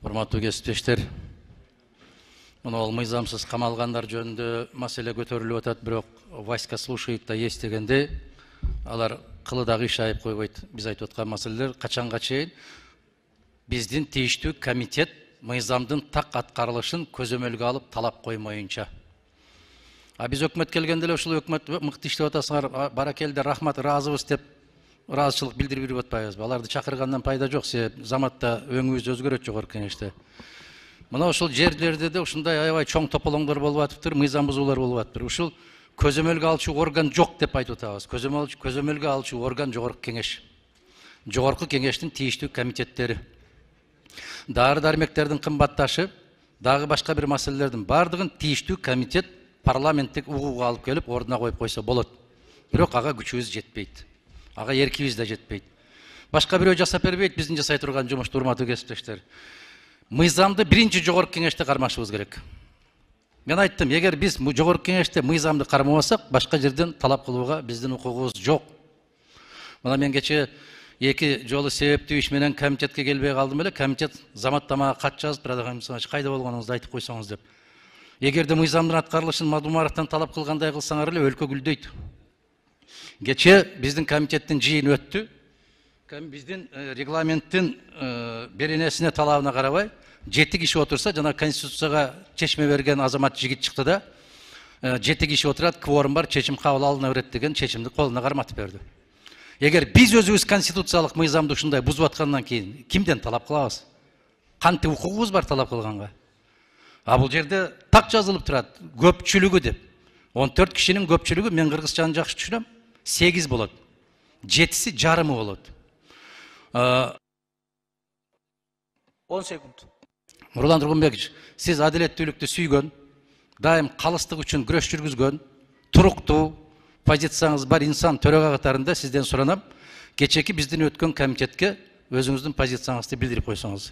Урматтуу кесиптештер, мына мыйзамсыз камалгандар жөнүндө маселе көтөрүлүп атат, бирок Васька слушает да есть дегенде алар кылы дагы иш айып койбойт. Биз айтып аткан маселелер качанга чейин биздин тийиштүү комитет мыйзамдын так аткарылышын көзөмөлгө алып талап коймоюнча. Биз өкмөт келгенде эле ушул өкмөт мыкты иштеп атасыңар, баракелде, рахмат, ыраазыбыз деп ыраазычылык билдирип берип атпайбызбы? Аларды чакыргандан пайда жок, себеп заматта өңүбүз өзгөрөт жогорку кеңеште. Мына ушул жерлерде де ушундай аябай чоң тополоңдор болуп атыптыр, мыйзам бузуулар болуп атыптыр. Ушул көзөмөлгө алчу орган жок деп айтып атабыз. Көзөмөлгө алчу орган жогорку кеңеш. Жогорку кеңештин тийиштүү комитеттери. Дары-дармектердин кымбатташы, дагы башка бир маселелердин бардыгын тийиштүү комитет парламенттик угууга алып келип ордуна коюп койсо болот. Бирок ага күчүбүз жетпейт. Ага эркибиз да жетпейт. Башка бирөө жасап бербейт биздин жасай турган жумушту, урматтуу кесиптештер. Мыйзамды биринчи жогорку кеңеште кармашыбыз керек. Мен айттым, эгер биз жогорку кеңеште мыйзамды кармабасак, башка жерден талап кылууга биздин укугубуз жок. Мына мен кече эки жолу себептүү иш менен комитетке келбей калдым эле, комитет заматтамага кат жазып, кайда болгонуңузду айтып койсоңуз деп. Эгерде мыйзамдын аткарылышын Мадумаровдон талап кылгандай кылсаңар эле өлкө гүлдөйт. Кече биздин комитеттин жыйыны өттү. Биздин регламенттин беренесине талабына карабай 7 киши отурса, жана конституцияга чечме берген азамат жигит чыкты да 7 киши отурат, кворум бар, чечим кабыл алына берет деген чечимди колуна карматып берди. Эгер биз өзүбүз конституциялык мыйзамды ушундай бузуп аткандан кийин кимден талап кылабыз? Кантип укугубуз бар талап кылганга? Бул жерде так жазылып турат, көпчүлүгү деп. 14 кишинин көпчүлүгү, мен кыргызчаны жакшы түшүнөм, 8 болот. 7си жарымы болот. 10 секунд. Нурлан Тургунбекович, сиз адилеттүүлүктү сүйгөн, дайым калыстык үчүн күрөш жүргүзгөн, туруктуу позицияңыз бар инсан төрага катарында сизден суранам, кечеки биздин өткөн комитетке өзүңүздүн позицияңызды билдирип койсоңуз.